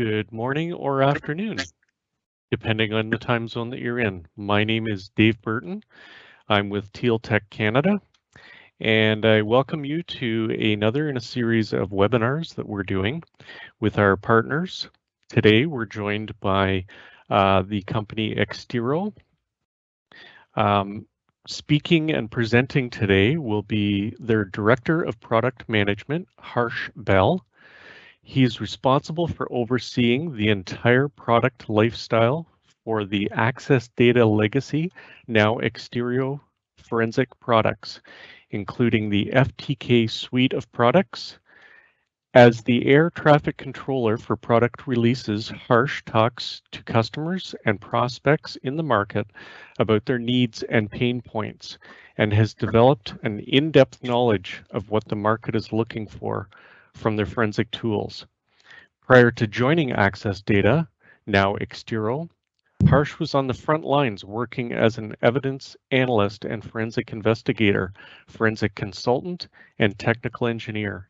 Good morning or afternoon, depending on the time zone that you're in. My name is Dave Burton. I'm with Teal Tech Canada, and I welcome you to another in a series of webinars that we're doing with our partners. Today, we're joined by the company Extero. Speaking and presenting today will be their Director of Product Management, Harsh Bell. He is responsible for overseeing the entire product lifestyle for the Access Data Legacy, now Exterro forensic products, including the FTK suite of products. As the air traffic controller for product releases, Harsh talks to customers and prospects in the market about their needs and pain points, and has developed an in-depth knowledge of what the market is looking for from their forensic tools. Prior to joining Access Data, now Extero, Harsh was on the front lines working as an evidence analyst and forensic investigator, forensic consultant, and technical engineer.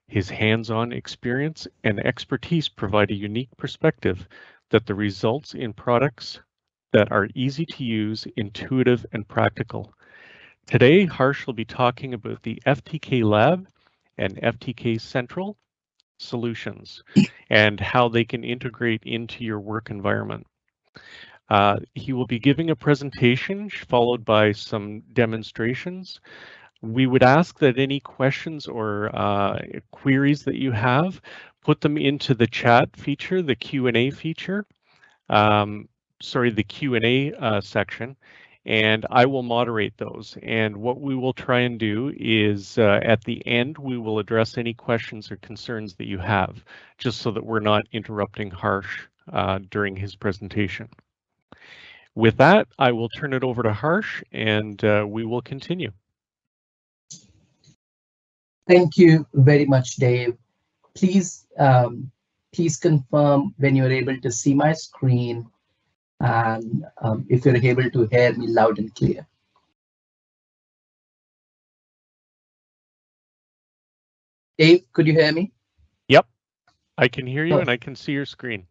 His hands-on experience and expertise provide a unique perspective that the results in products that are easy to use, intuitive, and practical. Today, Harsh will be talking about the FTK Lab and FTK Central solutions and how they can integrate into your work environment. He will be giving a presentation followed by some demonstrations. We would ask that any questions or queries that you have, put them into the chat feature, the Q&A feature, the Q&A section, and I will moderate those. And what we will try and do is at the end, we will address any questions or concerns that you have, just so that we're not interrupting Harsh during his presentation. With that, I will turn it over to Harsh and we will continue. Thank you very much, Dave. Please confirm when you're able to see my screen and if you're able to hear me loud and clear. Dave, could you hear me? Yep, I can hear you and I can see your screen.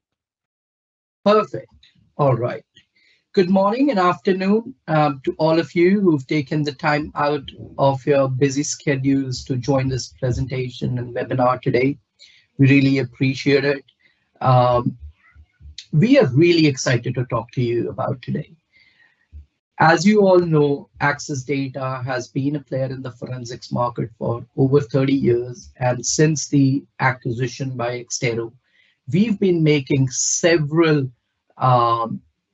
Perfect. All right. Good morning and afternoon to all of you who've taken the time out of your busy schedules to join this presentation and webinar today. We really appreciate it. We are really excited to talk to you about today. As you all know, Access Data has been a player in the forensics market for over 30 years, and since the acquisition by Extero, we've been making several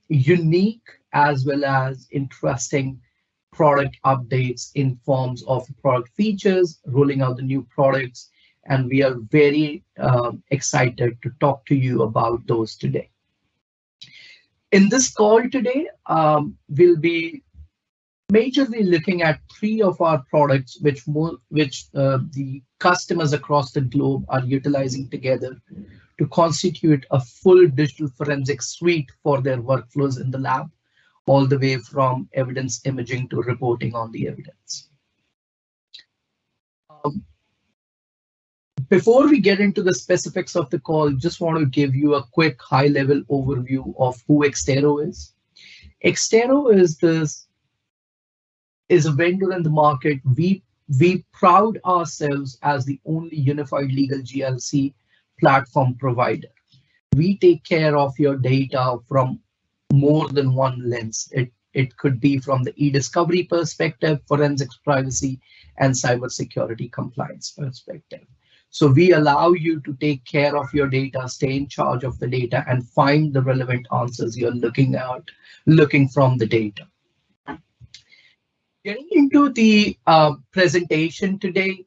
unique as well as interesting product updates in forms of product features, rolling out the new products, and we are very excited to talk to you about those today. In this call today, we'll be majorly looking at 3 of our products which the customers across the globe are utilizing together to constitute a full digital forensic suite for their workflows in the lab, all the way from evidence imaging to reporting on the evidence. Before we get into the specifics of the call, just want to give you a quick high-level overview of who Extero is. Extero is a vendor in the market. We proud ourselves as the only unified legal GRC platform provider. We take care of your data from more than one lens. It could be from the e-discovery perspective, forensics, privacy, and cybersecurity compliance perspective. So we allow you to take care of your data, stay in charge of the data, and find the relevant answers you're looking from the data. Getting into the presentation today,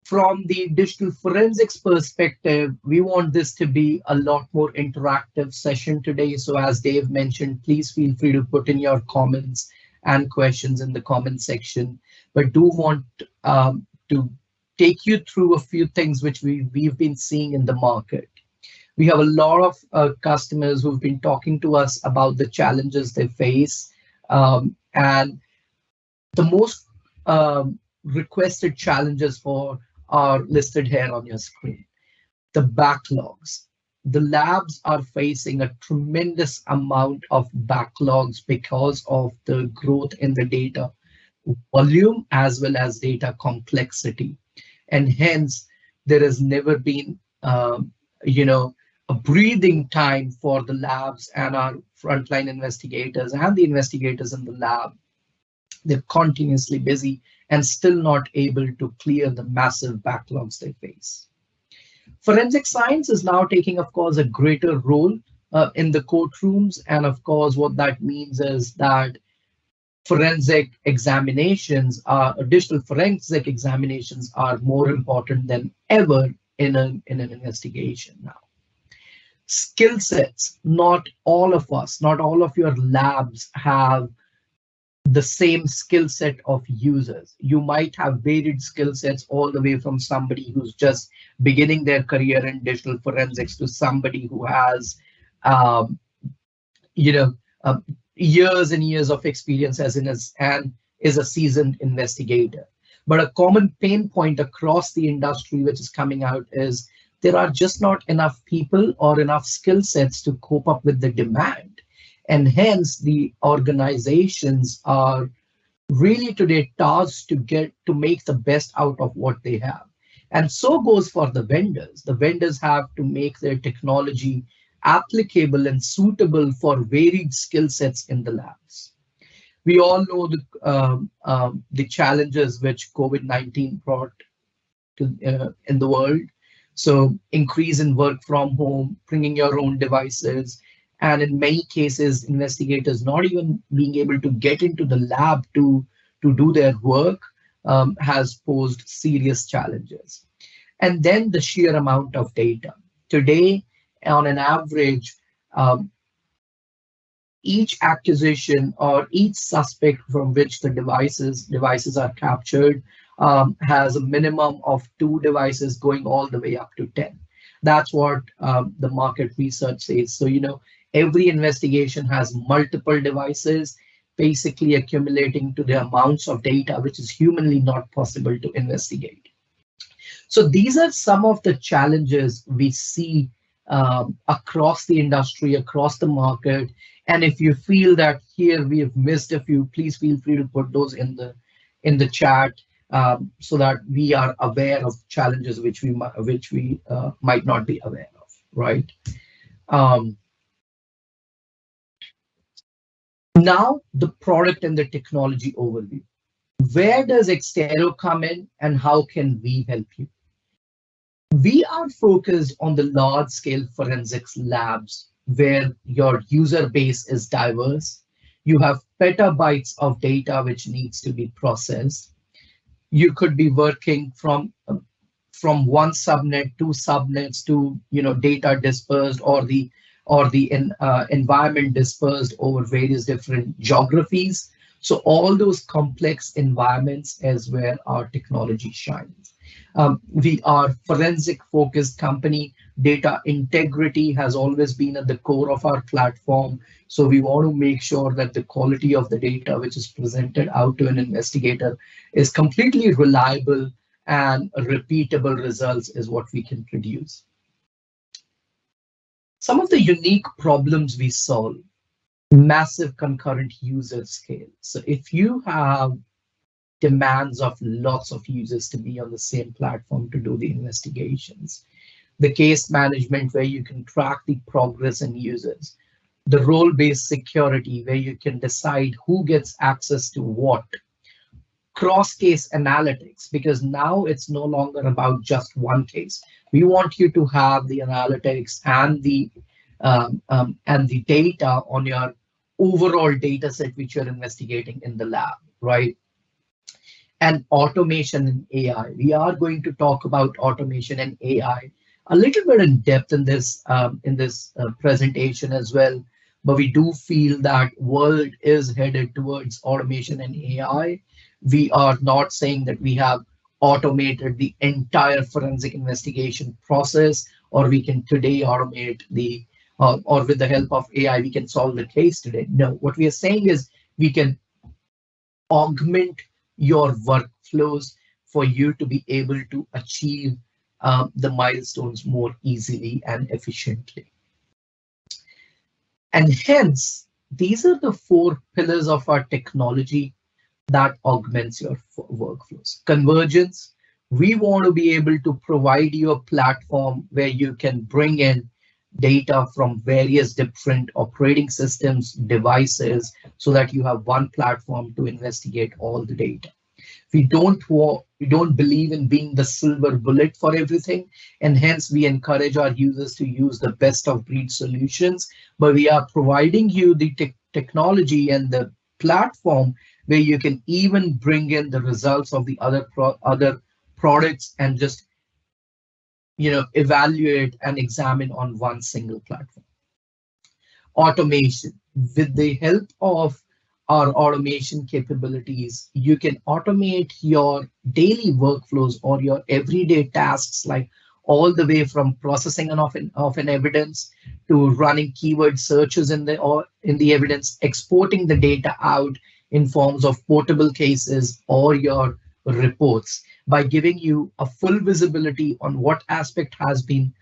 from the digital forensics perspective, we want this to be a lot more interactive session today. So as Dave mentioned, please feel free to put in your comments and questions in the comment section, but do want to take you through a few things which we've been seeing in the market. We have a lot of customers who've been talking to us about the challenges they face, and the most requested challenges are listed here on your screen. The backlogs. the labs are facing a tremendous amount of backlogs because of the growth in the data volume as well as data complexity. And hence, there has never been, you know, a breathing time for the labs and our frontline investigators and the investigators in the lab. They're continuously busy and still not able to clear the massive backlogs they face. Forensic science is now taking, of course, a greater role in the courtrooms. And of course, what that means is that forensic examinations additional forensic examinations are more important than ever in an investigation now. Skill sets, not all of us, not all of your labs have the same skill set of users. You might have varied skill sets all the way from somebody who's just beginning their career in digital forensics to somebody who has um, you know, years and years of experience and is a seasoned investigator. But a common pain point across the industry which is coming out is there are just not enough people or enough skill sets to cope up with the demand. And hence the organizations are really today tasked to make the best out of what they have. And so goes for the vendors. The vendors have to make their technology applicable and suitable for varied skill sets in the labs. We all know the challenges which COVID-19 brought in the world. So increase in work from home, bringing your own devices, and in many cases, investigators not even being able to get into the lab to do their work has posed serious challenges. And then the sheer amount of data. Today, on an average, each accusation or each suspect from which the devices are captured has a minimum of 2 devices going all the way up to 10. That's what the market research says. So, you know, every investigation has multiple devices, basically accumulating to the amounts of data which is humanly not possible to investigate. So these are some of the challenges we see across the industry, across the market. And if you feel that here we have missed a few, please feel free to put those in the chat so that we are aware of challenges which we might not be aware of, right? Now the product and the technology overview. Where does Extero come in and how can we help you? We are focused on the large-scale forensics labs where your user base is diverse. You have petabytes of data which needs to be processed. You could be working from one subnet, 2 subnets to data dispersed or the environment dispersed over various different geographies. So all those complex environments is where our technology shines. We are forensic focused company. Data integrity has always been at the core of our platform. So we want to make sure that the quality of the data which is presented out to an investigator is completely reliable and repeatable results is what we can produce. Some of the unique problems we solve: massive concurrent user scale. So if you have demands of lots of users to be on the same platform to do the investigations, the case management where you can track the progress in users, the role-based security where you can decide who gets access to what, cross-case analytics, because now it's no longer about just one case. We want you to have the analytics and the data on your overall data set which you're investigating in the lab, right? And automation and AI. We are going to talk about automation and AI a little bit in depth in this presentation as well. But we do feel that world is headed towards automation and AI. We are not saying that we have automated the entire forensic investigation process, or we can today automate the or with the help of AI we can solve the case today. No, what we are saying is we can augment your workflows for you to be able to achieve the milestones more easily and efficiently. And hence, these are the four pillars of our technology that augments your workflows. Convergence, we want to be able to provide you a platform where you can bring in data from various different operating systems, devices, so that you have one platform to investigate all the data. We don't believe in being the silver bullet for everything, and hence we encourage our users to use the best of breed solutions, but we are providing you the technology and the platform where you can even bring in the results of the other products and just evaluate and examine on one single platform. Automation. With the help of our automation capabilities, you can automate your daily workflows or your everyday tasks, like all the way from processing of an evidence to running keyword searches in the evidence, exporting the data out in forms of portable cases or your reports, by giving you a full visibility on what aspect has been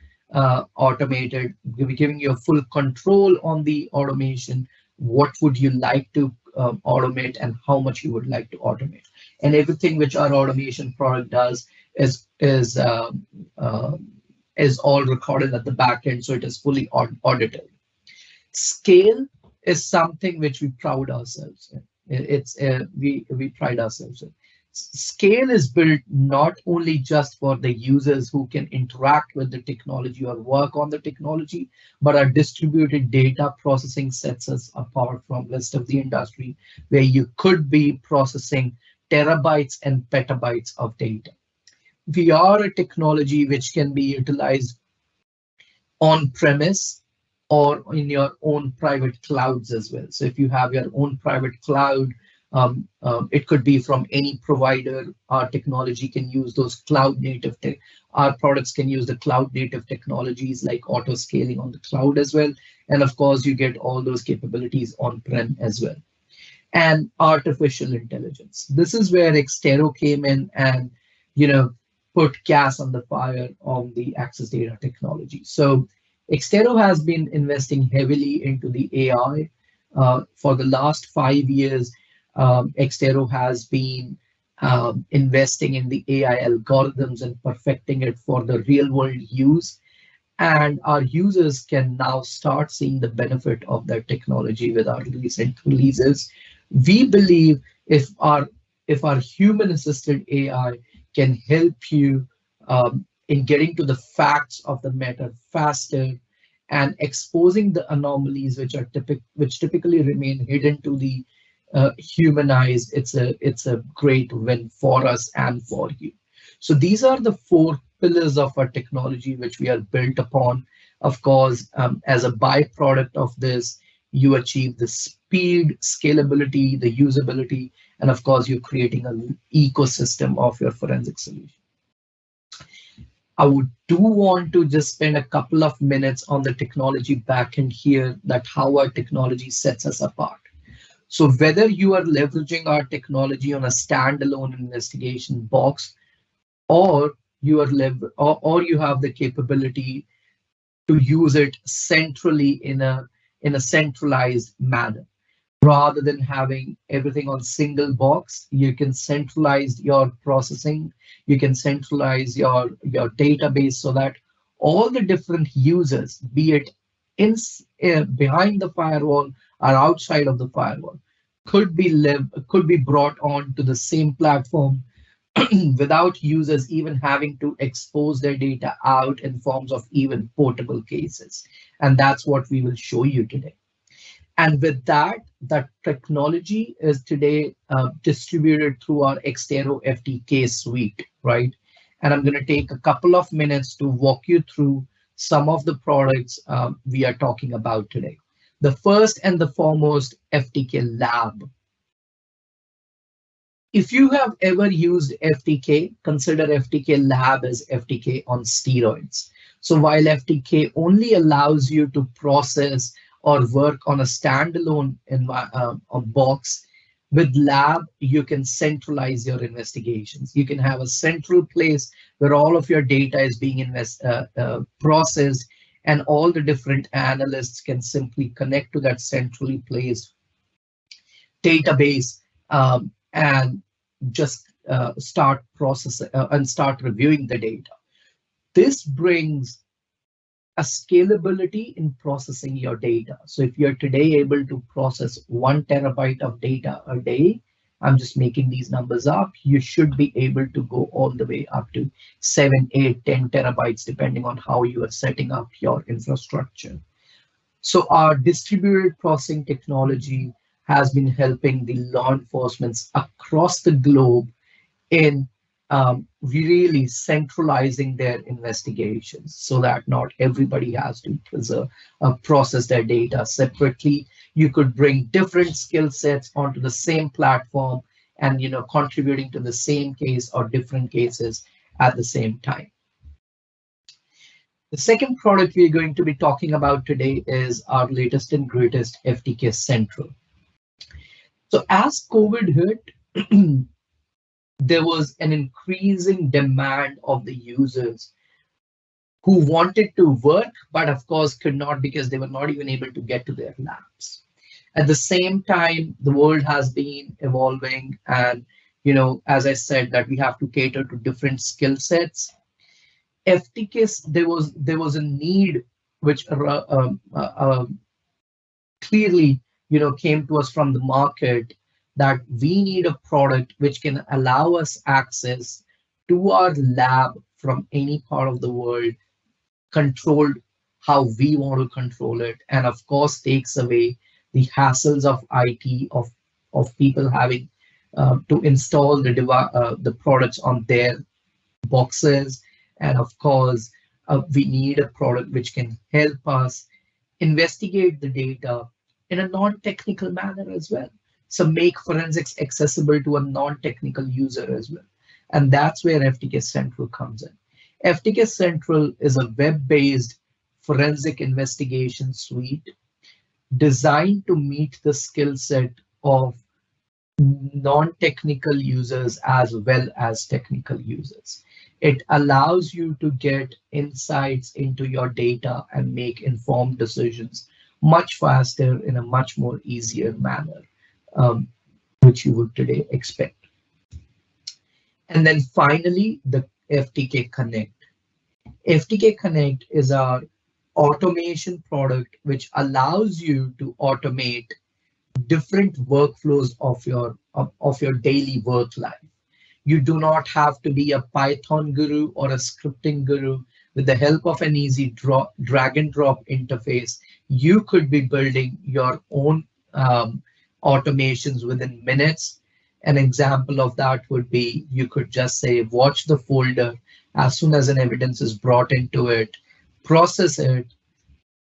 automated, giving you a full control on the automation, what would you like to automate and how much you would like to automate. And everything which our automation product does is all recorded at the back end, so it is fully audited. Scale is something which we pride ourselves in. We pride ourselves in. Scale is built not only just for the users who can interact with the technology or work on the technology, but our distributed data processing sets us apart from the rest of the industry, where you could be processing terabytes and petabytes of data. We are a technology which can be utilized on premise or in your own private clouds as well. So if you have your own private cloud, it could be from any provider. Our technology can use those cloud native. Our products can use the cloud native technologies like auto scaling on the cloud as well. And of course, you get all those capabilities on-prem as well. And artificial intelligence. This is where Extero came in and put gas on the fire on the access data technology. So Extero has been investing heavily into the AI. For the last 5 years, Extero has been investing in the AI algorithms and perfecting it for the real world use. And our users can now start seeing the benefit of that technology with our recent releases. We believe if our human assisted AI can help you in getting to the facts of the matter faster and exposing the anomalies which typically remain hidden to the human eyes, it's a great win for us and for you. So these are the four pillars of our technology which we are built upon. Of course, as a byproduct of this, you achieve the speed, scalability, the usability, and of course, you're creating an ecosystem of your forensic solution. I do want to just spend a couple of minutes on the technology backend here, that how our technology sets us apart. So whether you are leveraging our technology on a standalone investigation box, or you have the capability to use it centrally in a centralized manner, rather than having everything on single box, you can centralize your processing, you can centralize your database so that all the different users, be it behind the firewall or outside of the firewall, could be brought on to the same platform without users even having to expose their data out in forms of even portable cases. And that's what we will show you today. And with that technology is today distributed through our Extero FTK suite, right? And I'm going to take a couple of minutes to walk you through some of the products we are talking about today. The first and the foremost, FTK Lab. If you have ever used FTK, consider FTK Lab as FTK on steroids. So while FTK only allows you to process or work on a standalone box, With lab, you can centralize your investigations. You can have a central place where all of your data is being processed, and all the different analysts can simply connect to that centrally placed database, and just start processing and start reviewing the data. This brings a scalability in processing your data. So if you're today able to process 1 terabyte of data a day, I'm just making these numbers up, you should be able to go all the way up to 7, 8, 10 terabytes, depending on how you are setting up your infrastructure. So our distributed processing technology has been helping the law enforcements across the globe in really centralizing their investigations so that not everybody has to process their data separately. You could bring different skill sets onto the same platform and contributing to the same case or different cases at the same time. The second product we're going to be talking about today is our latest and greatest FTK Central. So as COVID hit, there was an increasing demand of the users who wanted to work, but of course could not because they were not even able to get to their labs. At the same time, the world has been evolving, and as I said, that we have to cater to different skill sets. FTK, there was a need which clearly came to us from the market, that we need a product which can allow us access to our lab from any part of the world, controlled how we want to control it, and of course takes away the hassles of IT, of people having to install the products on their boxes. And of course, we need a product which can help us investigate the data in a non-technical manner as well. So make forensics accessible to a non-technical user as well. And that's where FTK Central comes in. FTK Central is a web-based forensic investigation suite designed to meet the skill set of non-technical users as well as technical users. It allows you to get insights into your data and make informed decisions much faster in a much more easier manner, which you would today expect. And then finally, the FTK Connect. FTK Connect is our automation product which allows you to automate different workflows of your daily work life. You do not have to be a Python guru or a scripting guru. With the help of an easy drag and drop interface, you could be building your own automations within minutes. An example of that would be, you could just say, watch the folder as soon as an evidence is brought into it, process it,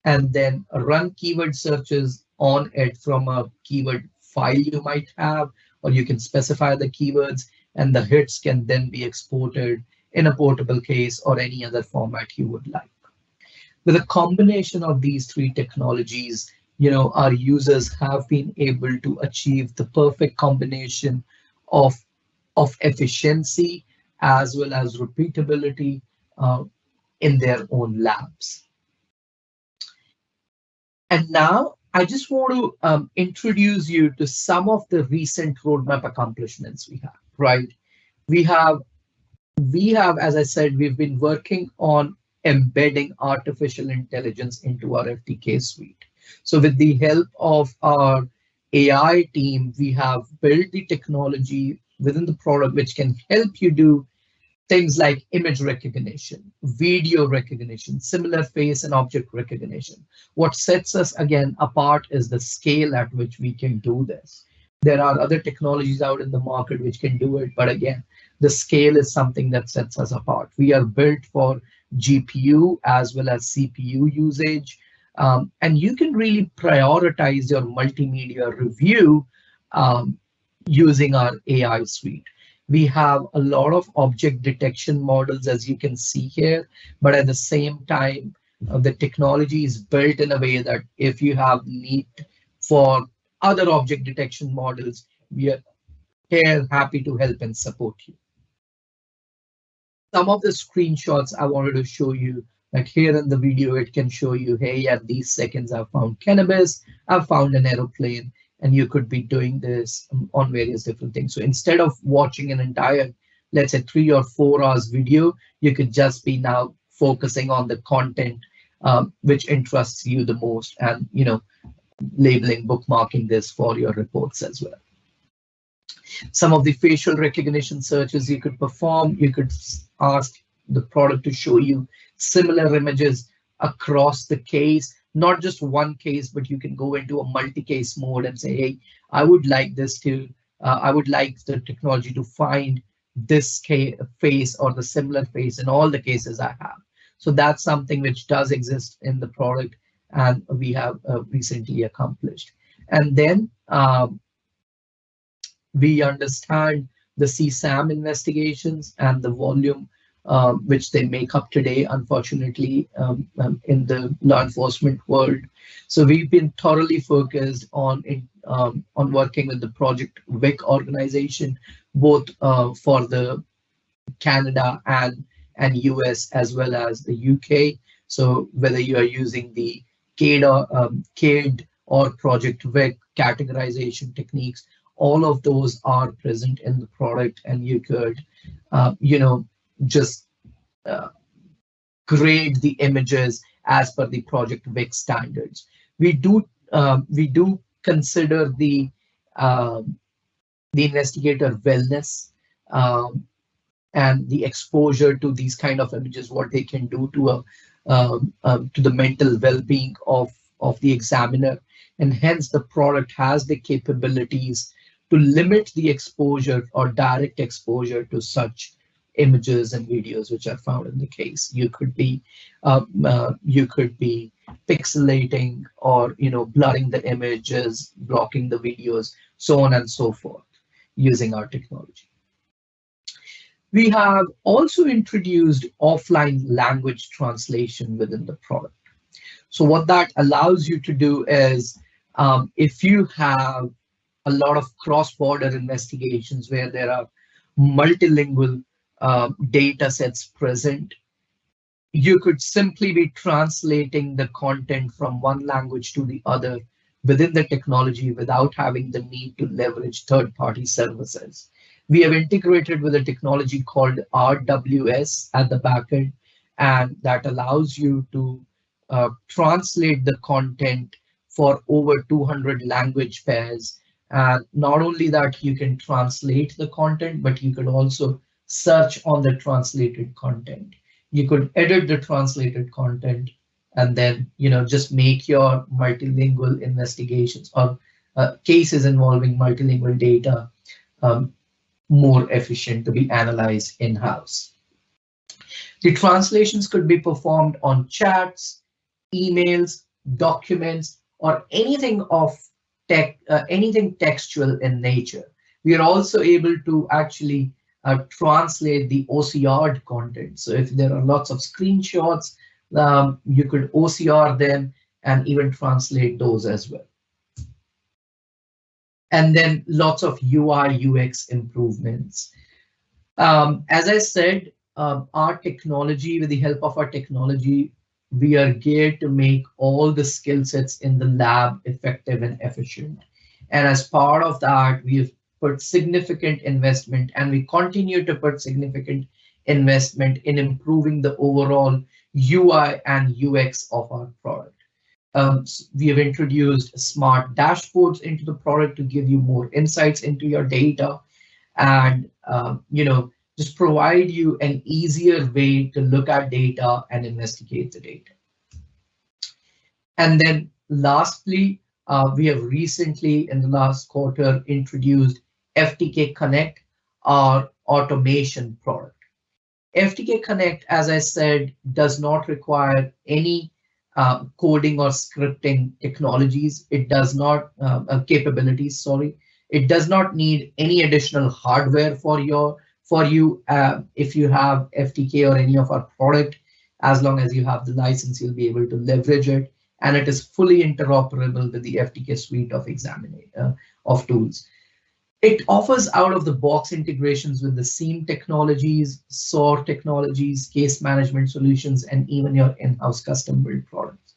and then run keyword searches on it from a keyword file you might have, or you can specify the keywords, and the hits can then be exported in a portable case or any other format you would like. With a combination of these three technologies, our users have been able to achieve the perfect combination of efficiency as well as repeatability in their own labs. And now I just want to introduce you to some of the recent roadmap accomplishments we have, right? We have, as I said, we've been working on embedding artificial intelligence into our FTK suite. So with the help of our AI team, we have built the technology within the product which can help you do things like image recognition, video recognition, similar face and object recognition. What sets us again apart is the scale at which we can do this. There are other technologies out in the market which can do it, but again, the scale is something that sets us apart. We are built for GPU as well as CPU usage, and you can really prioritize your multimedia review using our AI suite. We have a lot of object detection models, as you can see here, but at the same time, the technology is built in a way that if you have need for other object detection models, we are here happy to help and support you. Some of the screenshots I wanted to show you, like here in the video, it can show you, hey, at these seconds, I've found cannabis, I've found an aeroplane, and you could be doing this on various different things. So instead of watching an entire, let's say 3 or 4 hours video, you could just be now focusing on the content which interests you the most, and labeling, bookmarking this for your reports as well. Some of the facial recognition searches you could perform, you could ask the product to show you similar images across the case, not just one case, but you can go into a multi-case mode and say, hey, I would like this to, I would like the technology to find this face or the similar face in all the cases I have. So that's something which does exist in the product, and we have recently accomplished. And then we understand the CSAM investigations and the volume which they make up today, unfortunately, in the law enforcement world. So we've been thoroughly focused on working with the Project WIC organization, both for the Canada and US as well as the UK. So whether you are using the CADE or Project WIC categorization techniques, all of those are present in the product, and you could, just grade the images as per the Project WIC standards. We do consider the investigator wellness and the exposure to these kind of images, what they can do to the mental well-being of the examiner, and hence the product has the capabilities to limit the exposure or direct exposure to such images and videos which are found in the case. You could be pixelating or blurring the images, blocking the videos, so on and so forth, using our technology. We have also introduced offline language translation within the product. So what that allows you to do is, if you have a lot of cross-border investigations where there are multilingual data sets present, you could simply be translating the content from one language to the other within the technology without having the need to leverage third-party services. We have integrated with a technology called RWS at the backend, and that allows you to translate the content for over 200 language pairs. And not only that, you can translate the content, but you could also search on the translated content. You could edit the translated content and then just make your multilingual investigations or cases involving multilingual data more efficient to be analyzed in-house. The translations could be performed on chats, emails, documents, or anything of anything textual in nature. We are also able to actually translate the OCR'd content. So if there are lots of screenshots, you could OCR them and even translate those as well. And then lots of UI UX improvements. As I said, our technology, with the help of our technology, we are geared to make all the skill sets in the lab effective and efficient. And as part of that, we have put significant investment, and we continue to put significant investment in improving the overall UI and UX of our product. We have introduced smart dashboards into the product to give you more insights into your data, and just provide you an easier way to look at data and investigate the data. And then lastly, we have recently in the last quarter introduced FTK Connect, our automation product. FTK Connect, as I said, does not require any coding or scripting technologies. It does not capabilities, sorry. It does not need any additional hardware for you if you have FTK or any of our product. As long as you have the license, you'll be able to leverage it, and it is fully interoperable with the FTK suite of tools. It offers out-of-the-box integrations with the SIEM technologies, SOAR technologies, case management solutions, and even your in-house custom build products.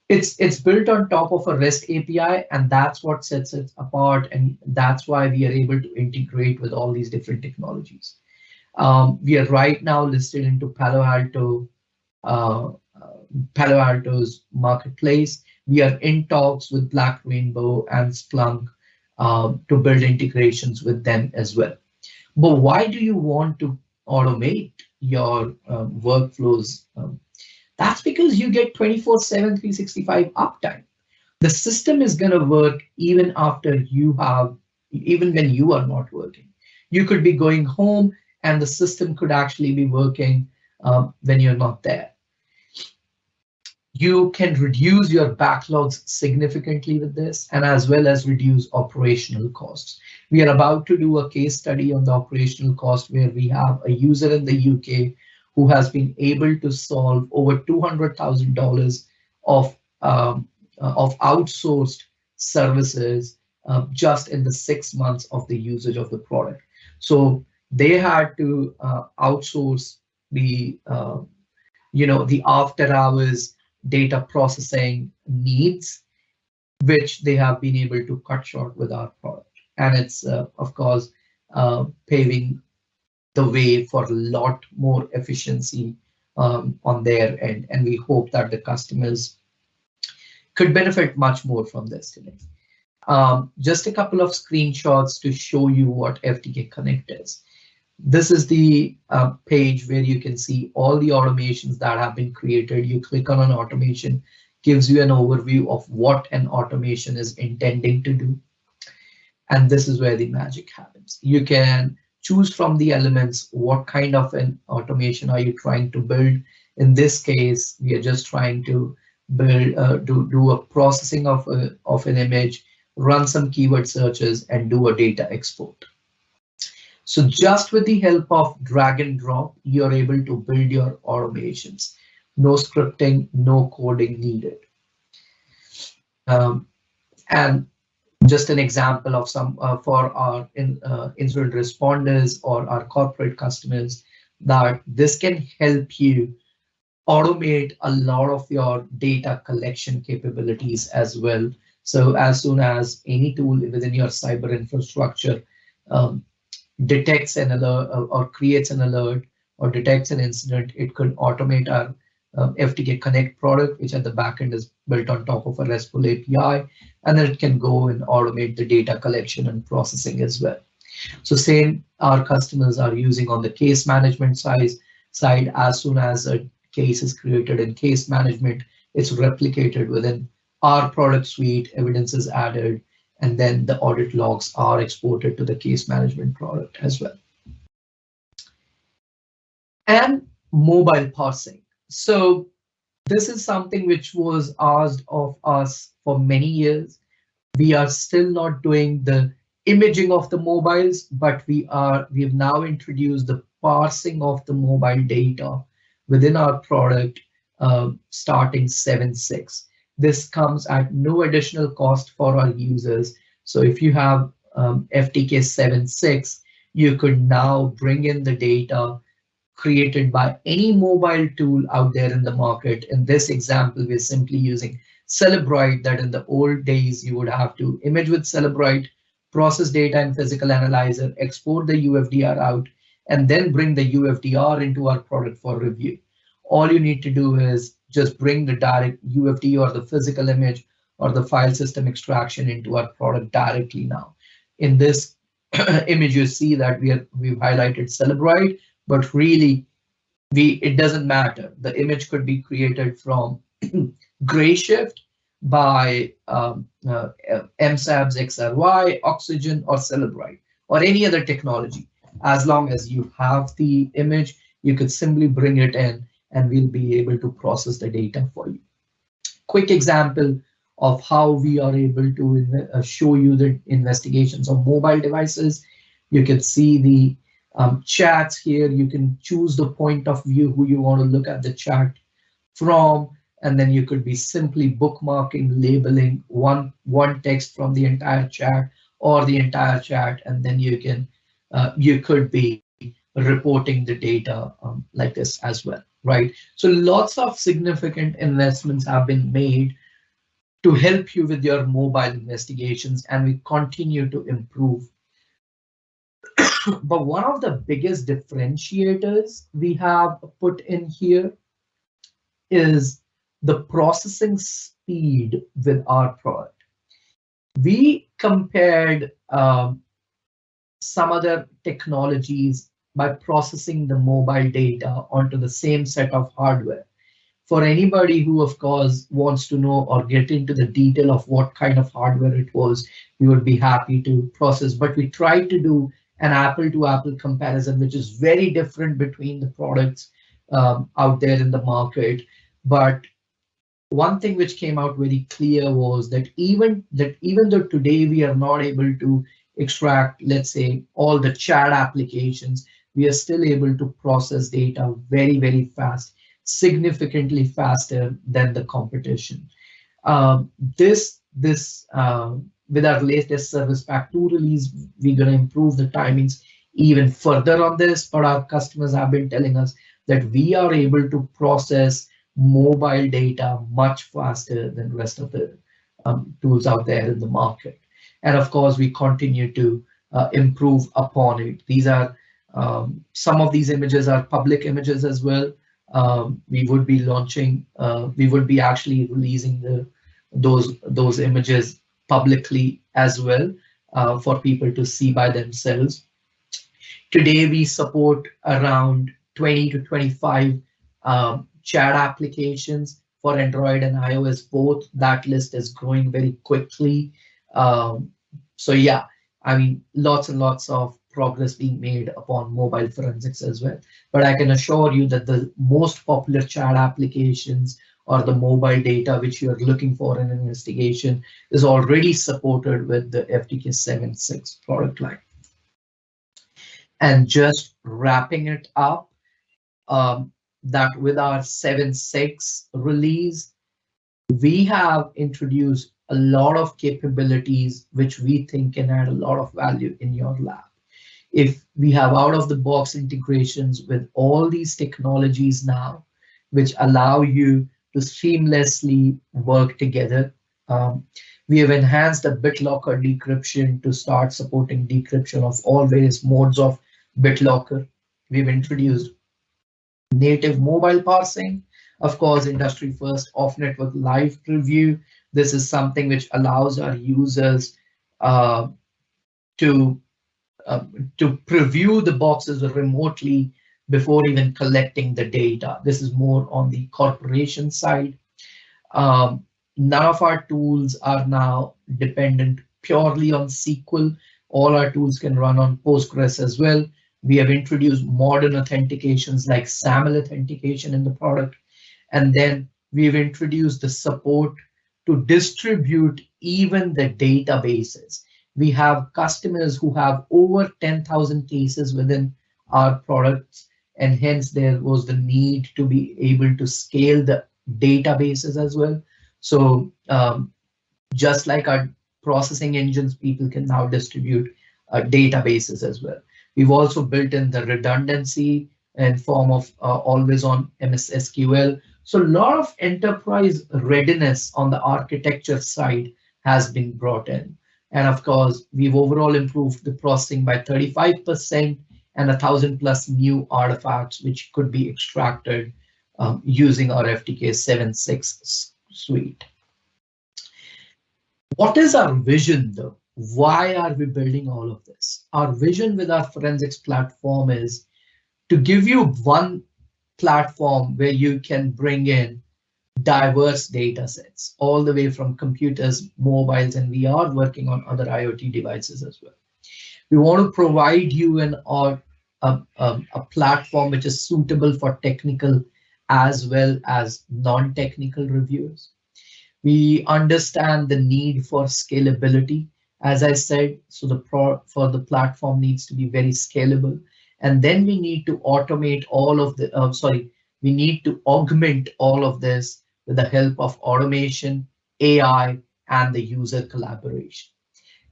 It's built on top of a REST API, and that's what sets it apart, and that's why we are able to integrate with all these different technologies. We are right now listed into uh, Palo Alto's marketplace. We are in talks with Black Rainbow and Splunk to build integrations with them as well. But why do you want to automate your workflows? That's because you get 24/7, 365 uptime. The system is going to work even after even when you are not working. You could be going home and the system could actually be working when you're not there. You can reduce your backlogs significantly with this, and as well as reduce operational costs. We are about to do a case study on the operational cost where we have a user in the UK who has been able to solve over $200,000 of outsourced services just in the 6 months of the usage of the product. So they had to outsource the the after hours data processing needs, which they have been able to cut short with our product. And it's, of course, paving the way for a lot more efficiency on their end. And we hope that the customers could benefit much more from this today. Just a couple of screenshots to show you what FTK Connect is. This is the page where you can see all the automations that have been created. You click on an automation, gives you an overview of what an automation is intending to do. And this is where the magic happens. You can choose from the elements what kind of an automation are you trying to build. In this case, we are just trying to build do a processing of an image, run some keyword searches, and do a data export. So just with the help of drag and drop, you're able to build your automations. No scripting, no coding needed. And just an example of some for our incident responders or our corporate customers, that this can help you automate a lot of your data collection capabilities as well. So as soon as any tool within your cyber infrastructure detects an alert or creates an alert or detects an incident, it could automate our FTK Connect product, which at the back end is built on top of a RESTful API, and then it can go and automate the data collection and processing as well. So same our customers are using on the case management side. As soon as a case is created in case management, it's replicated within our product suite, evidence is added, and then the audit logs are exported to the case management product as well. And mobile parsing. So this is something which was asked of us for many years. We are still not doing the imaging of the mobiles, but we have now introduced the parsing of the mobile data within our product starting 7.6. This comes at no additional cost for our users. So if you have FTK 7.6, you could now bring in the data created by any mobile tool out there in the market. In this example, we're simply using Celebrite, that in the old days, you would have to image with Celebrite, process data in Physical Analyzer, export the UFDR out, and then bring the UFDR into our product for review. All you need to do is just bring the direct UFD or the physical image or the file system extraction into our product directly now. In this image, you see that we've highlighted Celebrite, but really it doesn't matter. The image could be created from Grayshift by MSABS XRY, Oxygen, or Celebrite, or any other technology. As long as you have the image, you could simply bring it in and we'll be able to process the data for you. Quick example of how we are able to show you the investigations of mobile devices. You can see the chats here. You can choose the point of view who you want to look at the chat from, and then you could be simply bookmarking, labeling one text from the entire chat, or the entire chat, and then you could be reporting the data like this as well, right? So lots of significant investments have been made to help you with your mobile investigations, and we continue to improve. But one of the biggest differentiators we have put in here is the processing speed with our product. We compared some other technologies by processing the mobile data onto the same set of hardware. For anybody who, of course, wants to know or get into the detail of what kind of hardware it was, we would be happy to process. But we tried to do an apple-to-apple comparison, which is very different between the products out there in the market. But one thing which came out very clear was that even though today we are not able to extract, let's say, all the chat applications, we are still able to process data very, very fast, significantly faster than the competition. With our latest Service Pack 2 release, we're going to improve the timings even further on this, but our customers have been telling us that we are able to process mobile data much faster than the rest of the tools out there in the market. And of course, we continue to improve upon it. These are some of these images are public images as well. We would be launching, we would be actually releasing those images publicly as well for people to see by themselves. Today, we support around 20 to 25 chat applications for Android and iOS both. That list is growing very quickly. So yeah, I mean, lots and lots of progress being made upon mobile forensics as well. But I can assure you that the most popular chat applications or the mobile data which you're looking for in an investigation is already supported with the FTK 7.6 product line. And just wrapping it up, that with our 7.6 release, we have introduced a lot of capabilities which we think can add a lot of value in your lab. If we have out-of-the-box integrations with all these technologies now, which allow you to seamlessly work together. We have enhanced the BitLocker decryption to start supporting decryption of all various modes of BitLocker. We've introduced native mobile parsing, of course, industry first off-network live preview. This is something which allows our users to preview the boxes remotely before even collecting the data. This is more on the corporation side. None of our tools are now dependent purely on SQL. All our tools can run on Postgres as well. We have introduced modern authentications like SAML authentication in the product. And then we've introduced the support to distribute even the databases. We have customers who have over 10,000 cases within our products, and hence there was the need to be able to scale the databases as well. So just like our processing engines, people can now distribute databases as well. We've also built in the redundancy in form of always on MS SQL. So a lot of enterprise readiness on the architecture side has been brought in. And of course, we've overall improved the processing by 35% and 1,000+ new artifacts, which could be extracted using our FTK 7.6 suite. What is our vision though? Why are we building all of this? Our vision with our forensics platform is to give you one platform where you can bring in diverse data sets, all the way from computers, mobiles, and we are working on other IoT devices as well. We want to provide you a platform which is suitable for technical as well as non-technical reviewers. We understand the need for scalability, as I said, so the platform needs to be very scalable. And then we need to automate all of the, we need to augment all of this with the help of automation, AI, and the user collaboration.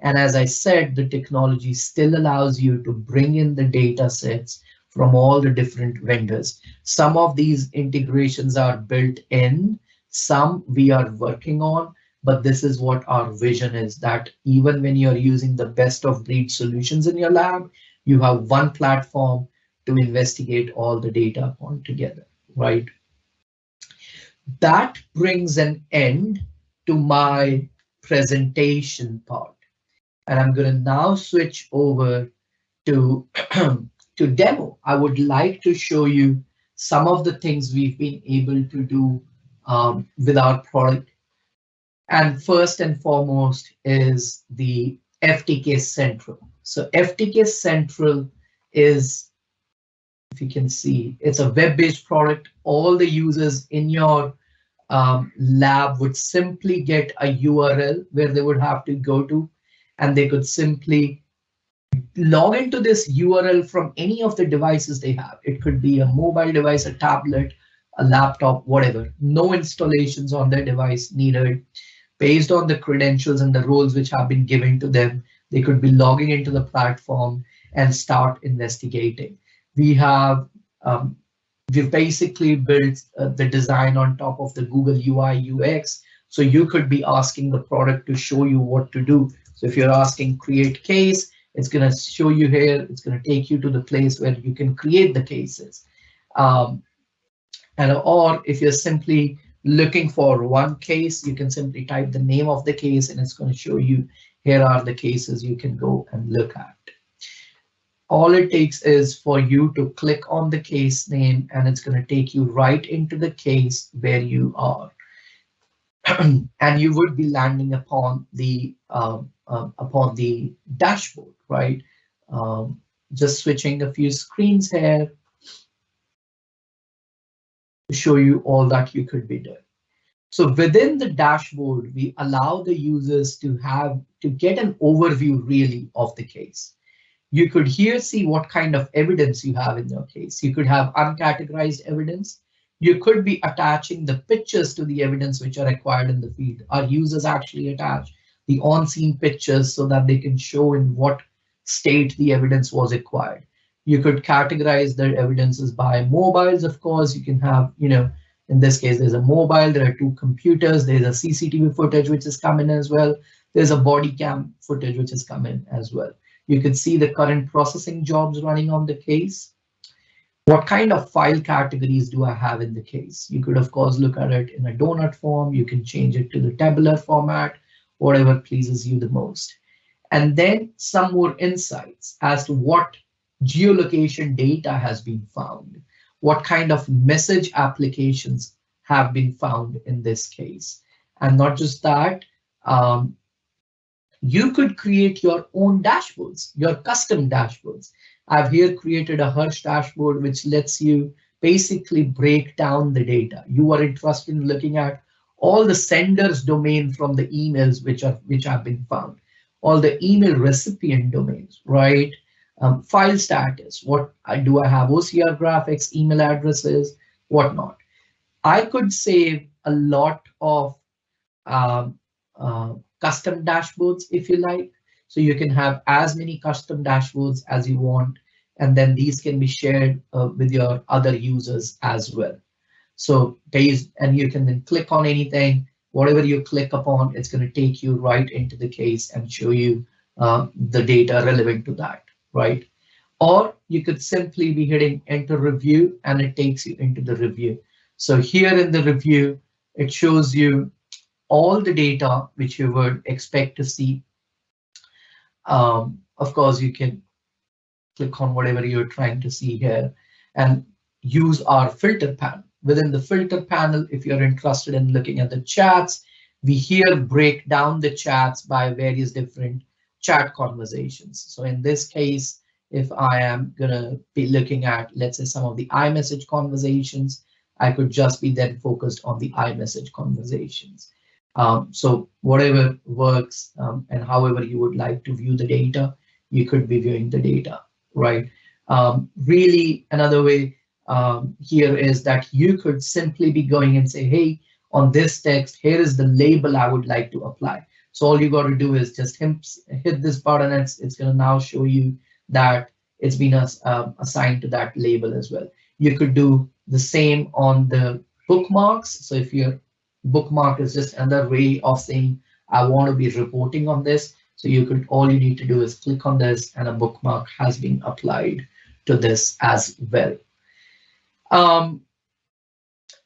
And as I said, the technology still allows you to bring in the data sets from all the different vendors. Some of these integrations are built in, some we are working on, but this is what our vision is, that even when you're using the best of breed solutions in your lab, you have one platform to investigate all the data on together, right? That brings an end to my presentation part. And I'm going to now switch over to, to demo. I would like to show you some of the things we've been able to do with our product. And first and foremost is the FTK Central. So FTK Central is, if you can see, it's a web-based product. All the users in your lab would simply get a URL where they would have to go to, and they could simply log into this URL from any of the devices they have. It could be a mobile device, a tablet, a laptop, whatever. No installations on their device needed. Based on the credentials and the roles which have been given to them, they could be logging into the platform and start investigating. We've basically built the design on top of the Google UI UX. So you could be asking the product to show you what to do. So if you're asking create case, it's going to show you here. It's going to take you to the place where you can create the cases. Or if you're simply looking for one case, you can simply type the name of the case and it's going to show you, here are the cases you can go and look at. All it takes is for you to click on the case name and it's going to take you right into the case where you are. And you would be landing upon the dashboard, right? Just switching a few screens here to show you all that you could be doing. So within the dashboard, we allow the users to get an overview really of the case. You could here see what kind of evidence you have in your case. You could have uncategorized evidence. You could be attaching the pictures to the evidence which are required in the field. Our users actually attach the on-scene pictures so that they can show in what state the evidence was acquired. You could categorize the evidences by mobiles, of course. You can have, in this case, there's a mobile, there are two computers, there's a CCTV footage which is coming as well. There's a body cam footage which is coming as well. You can see the current processing jobs running on the case. What kind of file categories do I have in the case? You could, of course, look at it in a donut form. You can change it to the tabular format, whatever pleases you the most. And then some more insights as to what geolocation data has been found. What kind of message applications have been found in this case. And not just that, you could create your own dashboards, your custom dashboards. I've here created a Hirsch dashboard, which lets you basically break down the data. You are interested in looking at all the sender's domain from the emails which have been found, all the email recipient domains, right? File status, what do I have, OCR graphics, email addresses, whatnot. I could save a lot of custom dashboards if you like. So you can have as many custom dashboards as you want, and then these can be shared with your other users as well. So and you can then click on anything, whatever you click upon, it's going to take you right into the case and show you the data relevant to that, right? Or you could simply be hitting enter review and it takes you into the review. So here in the review, it shows you all the data which you would expect to see. Of course, you can click on whatever you're trying to see here and use our filter panel. Within the filter panel, if you're interested in looking at the chats, we here break down the chats by various different chat conversations. So in this case, if I am gonna be looking at, let's say, some of the iMessage conversations, I could just be then focused on the iMessage conversations. So whatever works and however you would like to view the data, you could be viewing the data, right? Really, another way here is that you could simply be going and say, hey, on this text, here is the label I would like to apply. So all you got to do is just hit this button, and it's going to now show you that it's been assigned to that label as well. You could do the same on the bookmarks. So if your bookmark is just another way of saying, I want to be reporting on this. So all you need to do is click on this, and a bookmark has been applied to this as well.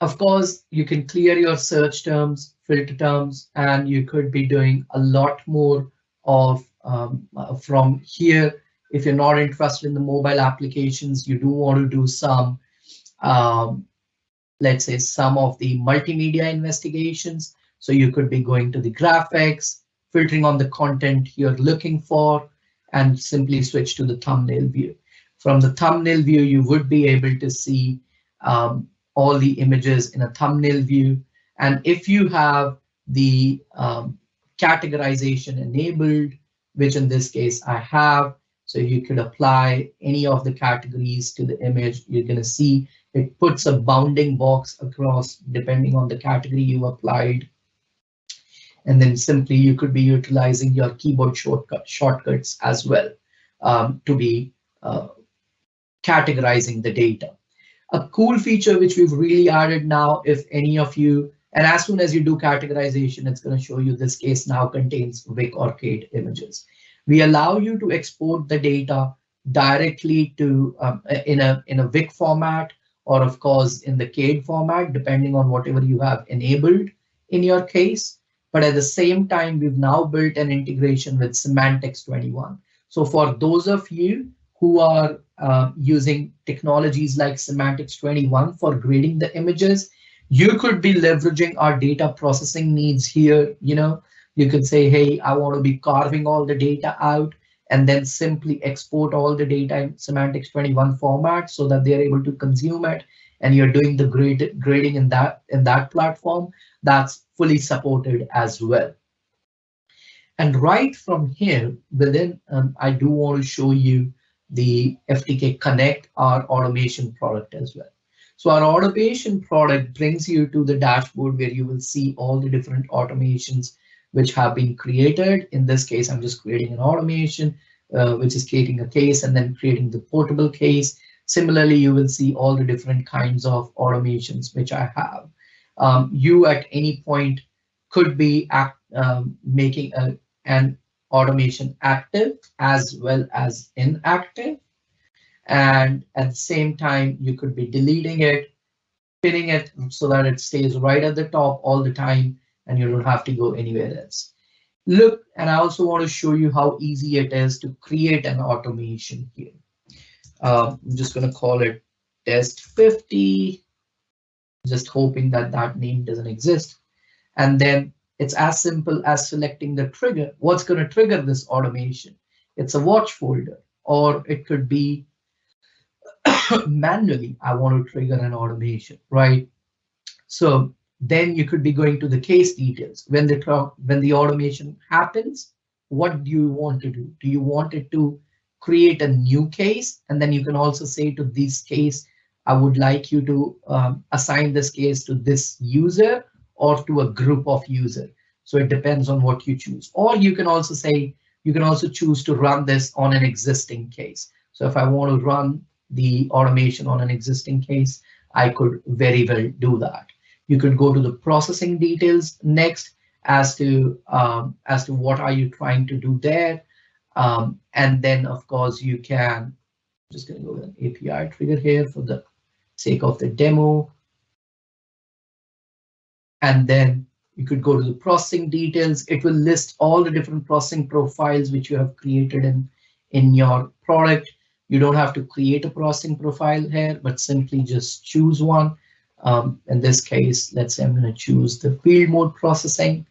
Of course, you can clear your search terms, filter terms, and you could be doing a lot more of from here. If you're not interested in the mobile applications, you do want to do some, let's say, some of the multimedia investigations. So you could be going to the graphics, filtering on the content you're looking for, and simply switch to the thumbnail view. From the thumbnail view, you would be able to see all the images in a thumbnail view. And if you have the categorization enabled, which in this case I have, so you could apply any of the categories to the image, you're going to see it puts a bounding box across depending on the category you applied. And then simply you could be utilizing your keyboard shortcuts as well to be categorizing the data. A cool feature which we've really added now, if any of you, and as soon as you do categorization, it's going to show you this case now contains Vic or Kate images. We allow you to export the data directly to in a Vic format, or of course in the Kate format, depending on whatever you have enabled in your case. But at the same time, we've now built an integration with Semantics 21. So for those of you who are using technologies like Semantics 21 for grading the images, you could be leveraging our data processing needs here. You could say, hey, I want to be carving all the data out and then simply export all the data in Semantics 21 format so that they're able to consume it, and you're doing the grading in that platform. That's fully supported as well. And right from here, within, I do want to show you the FTK Connect, our automation product as well. So our automation product brings you to the dashboard where you will see all the different automations which have been created. In this case, I'm just creating an automation, which is creating a case and then creating the portable case. Similarly, you will see all the different kinds of automations which I have. You at any point could be making an automation active as well as inactive. And at the same time, you could be deleting it, pinning it so that it stays right at the top all the time and you don't have to go anywhere else. Look, and I also want to show you how easy it is to create an automation here. I'm just going to call it test 50, just hoping that that name doesn't exist. And then it's as simple as selecting the trigger. What's going to trigger this automation? It's a watch folder, or it could be manually, I want to trigger an automation, right? So then you could be going to the case details. When the automation happens, what do you want to do? Do you want it to create a new case? And then you can also say to this case, I would like you to assign this case to this user or to a group of user. So it depends on what you choose. Or you can also say, you can also choose to run this on an existing case. So if I want to run the automation on an existing case, I could very well do that. You could go to the processing details next as to what are you trying to do there. And then of course you can, I'm just going to go with an API trigger here for the sake of the demo. And then you could go to the processing details. It will list all the different processing profiles which you have created in your product. You don't have to create a processing profile here, but simply just choose one. In this case, let's say I'm going to choose the field mode processing.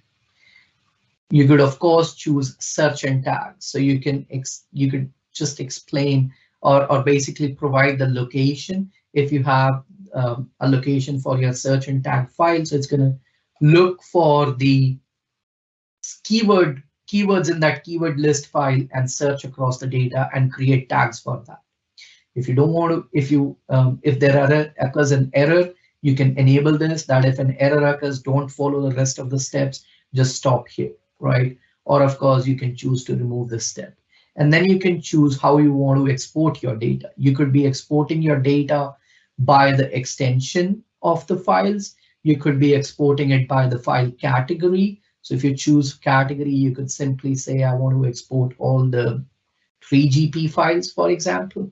You could, of course, choose search and tags. So you could just explain or basically provide the location if you have a location for your search and tag file. So it's going to look for the keywords in that keyword list file and search across the data and create tags for that. If you don't want to, if there occurs an error, you can enable this, that if an error occurs, don't follow the rest of the steps, just stop here. right? Or of course, you can choose to remove this step. And then you can choose how you want to export your data. You could be exporting your data by the extension of the files. You could be exporting it by the file category. So if you choose category, you could simply say, I want to export all the 3GP files, for example.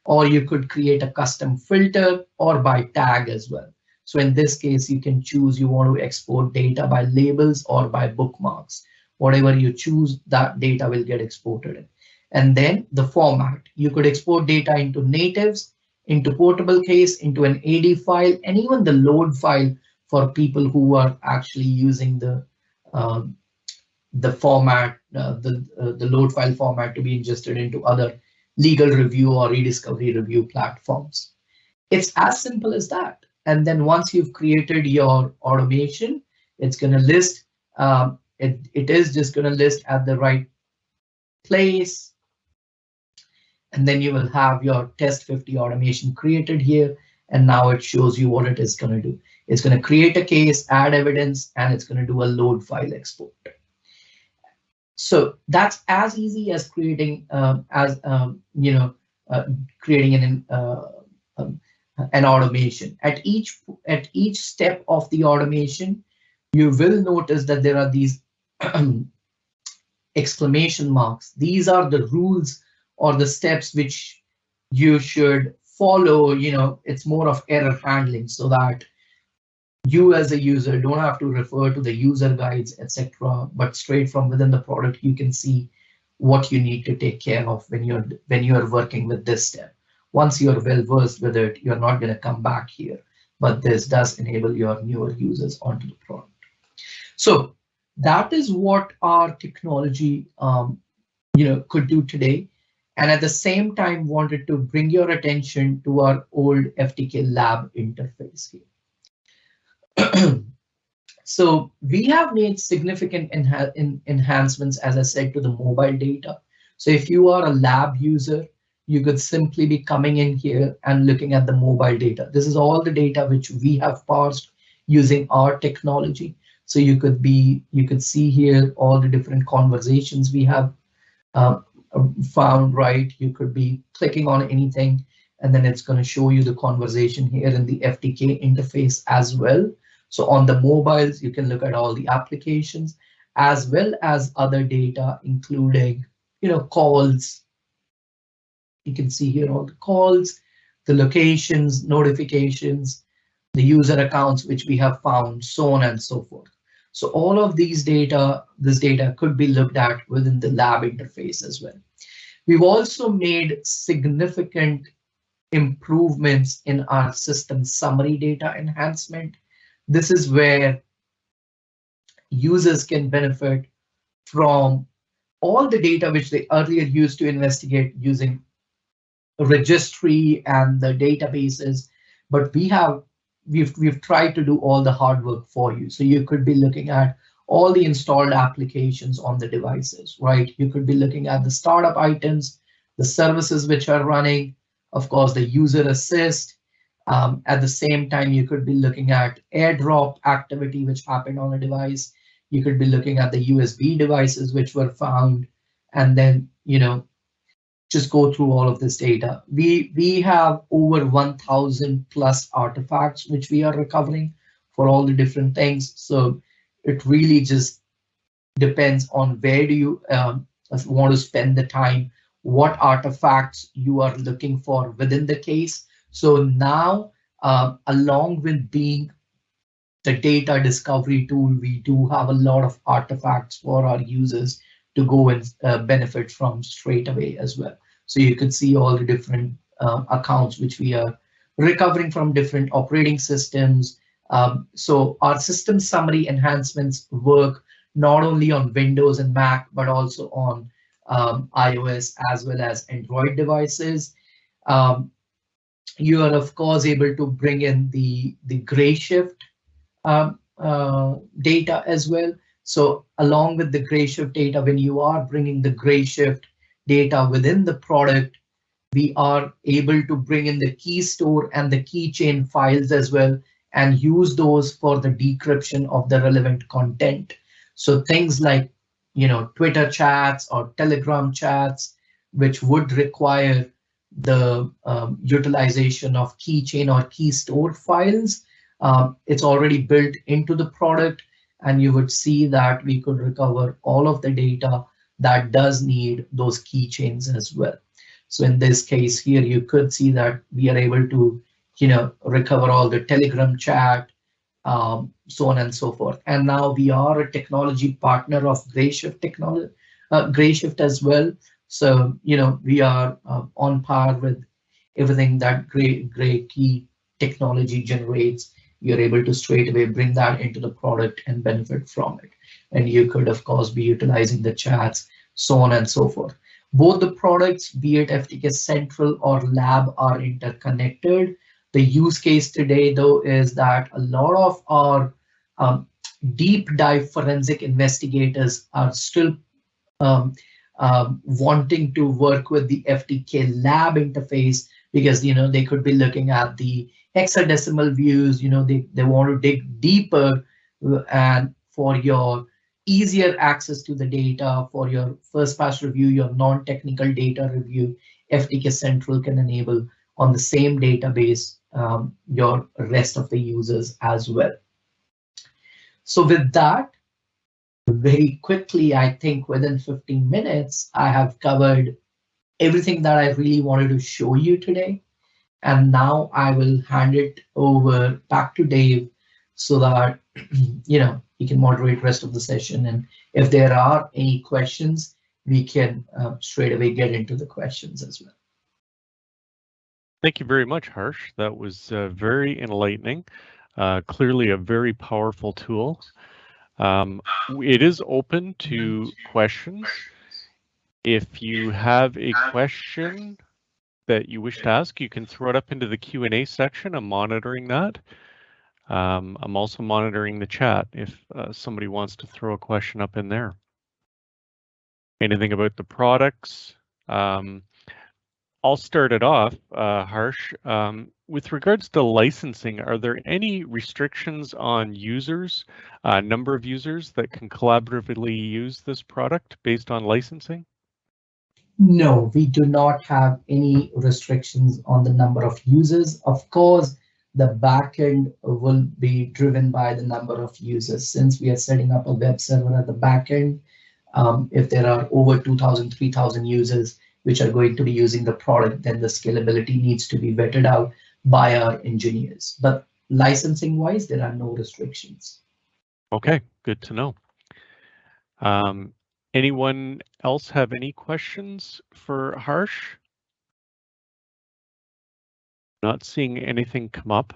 Or you could create a custom filter or by tag as well. So in this case, you can choose you want to export data by labels or by bookmarks. Whatever you choose, that data will get exported. And then the format, you could export data into natives, into portable case, into an AD file, and even the load file for people who are actually using uh, the format, the load file format to be ingested into other legal review or rediscovery review platforms. It's as simple as that. And then once you've created your automation, it's going to list, it is just going to list at the right place. And then you will have your test 50 automation created here. And now it shows you what it is going to do. It's going to create a case, add evidence, and it's going to do a load file export. So that's as easy as creating creating an automation. At each step of the automation, you will notice that there are these exclamation marks. These are the rules or the steps which you should follow. It's more of error handling so that you as a user don't have to refer to the user guides, etc., but straight from within the product, you can see what you need to take care of when you're working with this step. Once you're well versed with it, you're not going to come back here, but this does enable your newer users onto the product. So that is what our technology could do today. And at the same time, wanted to bring your attention to our old FTK lab interface here. So we have made significant enhancements, as I said, to the mobile data. So if you are a lab user, you could simply be coming in here and looking at the mobile data. This is all the data which we have parsed using our technology. So you could see here all the different conversations we have found, right? You could be clicking on anything, and then it's going to show you the conversation here in the FTK interface as well. So on the mobiles, you can look at all the applications as well as other data, including, calls. You can see here all the calls, the locations, notifications, the user accounts which we have found, so on and so forth. So all of this data could be looked at within the lab interface as well. We've also made significant improvements in our system summary data enhancement. This is where users can benefit from all the data which they earlier used to investigate using registry and the databases, but we've tried to do all the hard work for you. So you could be looking at all the installed applications on the devices, right? You could be looking at the startup items, the services which are running, of course, the user assist. At the same time, you could be looking at airdrop activity which happened on a device. You could be looking at the USB devices which were found, and then just go through all of this data. We have over 1,000 plus artifacts which we are recovering for all the different things. So it really just depends on where do you want to spend the time, what artifacts you are looking for within the case. So now, along with being the data discovery tool, we do have a lot of artifacts for our users to go and benefit from straight away as well. So you could see all the different accounts which we are recovering from different operating systems. So our system summary enhancements work not only on Windows and Mac, but also on iOS as well as Android devices. You are of course able to bring in the gray shift data as well. So along with the gray shift data, when you are bringing the gray shift data within the product, we are able to bring in the key store and the keychain files as well and use those for the decryption of the relevant content. So things like Twitter chats or Telegram chats, which would require the utilization of keychain or key stored files. It's already built into the product, and you would see that we could recover all of the data that does need those keychains as well. So in this case here, you could see that we are able to, recover all the Telegram chat, so on and so forth. And now we are a technology partner of Grayshift technology, Grayshift as well. So we are on par with everything that Gray Key technology generates. You're able to straight away bring that into the product and benefit from it. And you could, of course, be utilizing the chats, so on and so forth. Both the products, be it FTK Central or Lab, are interconnected. The use case today, though, is that a lot of our deep dive forensic investigators are still wanting to work with the FTK Lab interface, because they could be looking at the hexadecimal views. They want to dig deeper, and for your easier access to the data, for your first pass review, your non-technical data review, FTK Central can enable on the same database your rest of the users as well. So with that, very quickly, I think within 15 minutes, I have covered everything that I really wanted to show you today. And now I will hand it over back to Dave so that he can moderate the rest of the session. And if there are any questions, we can straight away get into the questions as well. Thank you very much, Harsh. That was very enlightening. Clearly a very powerful tool. It is open to questions. If you have a question that you wish to ask, you can throw it up into the Q&A section. I'm monitoring that. I'm also monitoring the chat if somebody wants to throw a question up in there. Anything about the products? I'll start it off, Harsh. With regards to licensing, are there any restrictions on users, number of users that can collaboratively use this product based on licensing? No, we do not have any restrictions on the number of users. Of course, the backend will be driven by the number of users. Since we are setting up a web server at the backend, if there are over 2,000, 3,000 users which are going to be using the product, then the scalability needs to be vetted out by our engineers. But licensing wise, there are no restrictions. Okay, good to know. Anyone else have any questions for Harsh? Not seeing anything come up.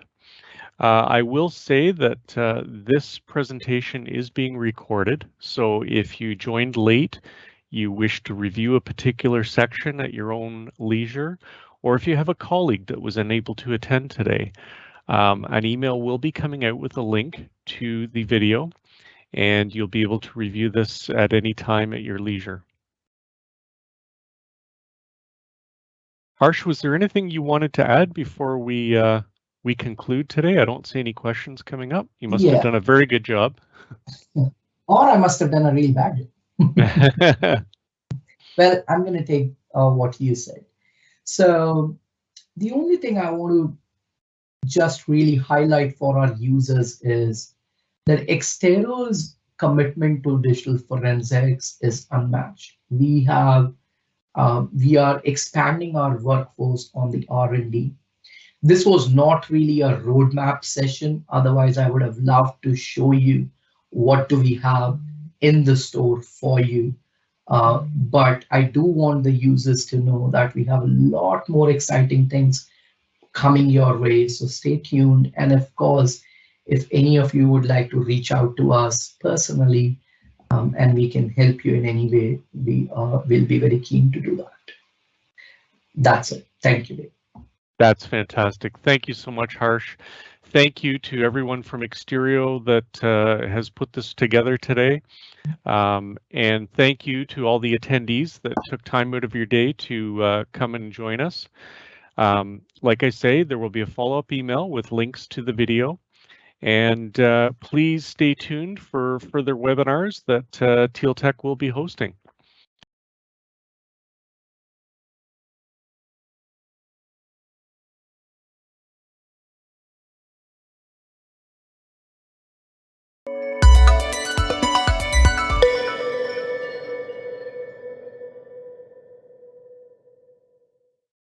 I will say that this presentation is being recorded, so if you joined late, you wish to review a particular section at your own leisure, or if you have a colleague that was unable to attend today, an email will be coming out with a link to the video, and you'll be able to review this at any time at your leisure. Harsh, was there anything you wanted to add before we conclude today? I don't see any questions coming up. You must have done a very good job. Or I must have done a really bad job. Well, I'm going to take what you said. So the only thing I want to just really highlight for our users is that Extero's commitment to digital forensics is unmatched. We are expanding our workforce on the R&D. This was not really a roadmap session. Otherwise, I would have loved to show you what do we have in the store for you. But I do want the users to know that we have a lot more exciting things coming your way. So stay tuned. And of course, if any of you would like to reach out to us personally, and we can help you in any way, we will be very keen to do that. That's it. Thank you, Dave. That's fantastic. Thank you so much, Harsh. Thank you to everyone from Extero that has put this together today. And thank you to all the attendees that took time out of your day to come and join us. Like I say, there will be a follow-up email with links to the video. And please stay tuned for further webinars that Teal Tech will be hosting.